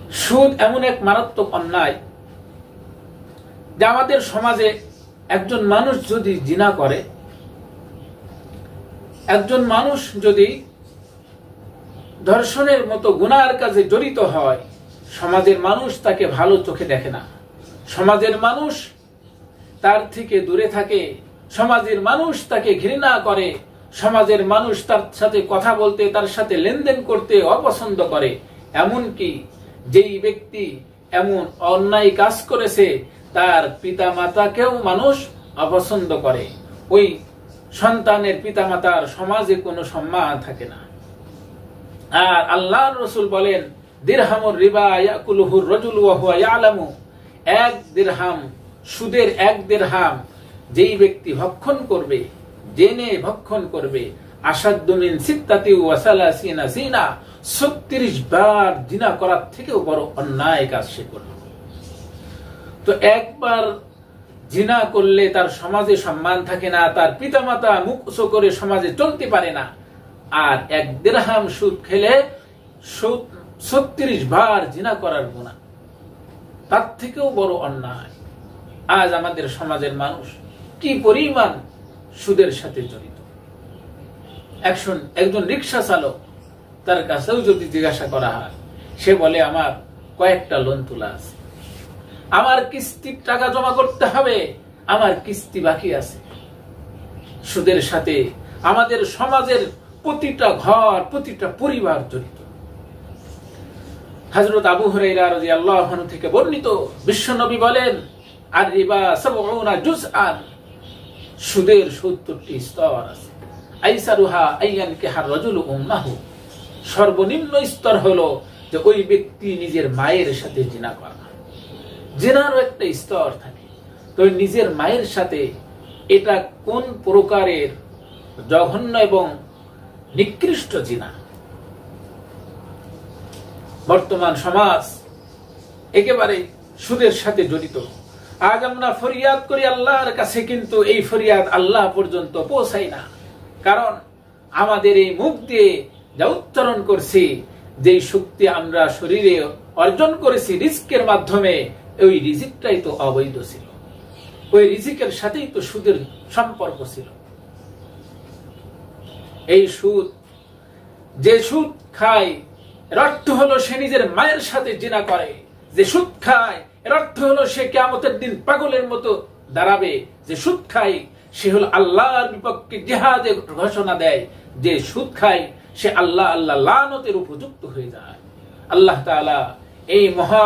সুদ এমন এক মারাত্মক অন্যায় যে আমাদের সমাজে একজন মানুষ যদি জিনা করে, একজন মানুষ যদি ধর্ষণের মতো গুনাহের কাজে জড়িত হয়, সমাজের মানুষ তাকে ভালো চোখে দেখে না, সমাজের মানুষ তার থেকে দূরে থাকে, সমাজের মানুষ তাকে ঘৃণা করে, সমাজের মানুষ তার সাথে কথা বলতে, তার সাথে লেনদেন করতে অপছন্দ করে। এমনকি যেই ব্যক্তি এমন অন্যায় কাজ করেছে তার পিতা মাতাকেও মানুষ অপছন্দ করে। ওই সন্তানের পিতা মাতার সমাজে কোনো সম্মান থাকে না। আর আল্লাহর রাসূল বলেন, দিরহামুর রিবা ইয়াকুলুহুর রাজুলু ওয়া হুয়া ইয়ালামু, এক দিরহাম, সুদের এক দিরহাম যেই ব্যক্তি ভক্ষণ করবে, জেনে ভক্ষণ করবে, আসাদ্দু মিন সিত্তাতি ওয়া সালাসিনা জিনা, 36 বার জিনা করার থেকেও বড় অন্যায় কাজ সে করবে। তো একবার জিনা করলে তার সমাজে সম্মান থাকে না, তার পিতামাতা মুখ উঁচু করে সমাজে চলতে পারে না। আর এক দিরহাম সুদ খেলে 36 বার জিনা করার গুনাহ, তার থেকেও বড় অন্যায়। আজ আমাদের সমাজের মানুষ কি পরিমাণ সুদের সাথে জড়িত। একজন রিক্সা চালক, তার কাছেও যদি জিজ্ঞাসা করা হয়, সে বলে আমার কয়েকটা লোন তোলা আছে, আমার কিস্তির টাকা জমা করতে হবে, আমার কিস্তি বাকি আছে। সুদের সাথে আমাদের সমাজের প্রতিটা ঘর, প্রতিটা পরিবার জড়িত। হযরত আবু হুরায়রা রাদিয়াল্লাহু আনহু থেকে বর্ণিত, বিশ্বনবী বলেন, আর রিবা 70 জুজআন, সুদের 70টি স্তর আছে। আইসারুহা আইয়ানকিহার রাজুলু উম্মাহু, সর্বনিম্ন স্তর হলো যে ওই ব্যক্তি নিজের মায়ের সাথে জিনা করে। জিনারও একটা স্তর থাকে। তো নিজের মায়ের সাথে এটা কোন প্রকারের জঘন্য এবং নিকৃষ্ট জিনা। বর্তমান সমাজ একেবারে সুদের সাথে জড়িত। আজ আমরা ফরিয়াদ করি আল্লাহর কাছে, কিন্তু এই ফরিয়াদ আল্লাহ পর্যন্ত পৌঁছায় না। কারণ আমাদের এই মুখ দিয়ে যা উচ্চারণ করছি, যেই শক্তি আমরা শরীরে অর্জন করেছি রিজিকের মাধ্যমে, ওই রিজিকটাই তো অবৈধ ছিল। ওই রিজিকের সাথেই তো সুদের সম্পর্ক ছিল। এই সুদ, যে সুদ খায় এর অর্থ হলো সে নিজের মায়ের সাথে জিনা করে। যে সুদ খায় এর অর্থ হলো সে কিয়ামতের দিন পাগলের মতো দাঁড়াবে। যে সুদ খায় সে হলো আল্লাহর বিপক্ষে জিহাদের ঘোষণা দেয়। যে সুদ খায় সে আল্লাহ লানতের উপযুক্ত হয়ে যায়। আল্লাহ তাআলা এই মহা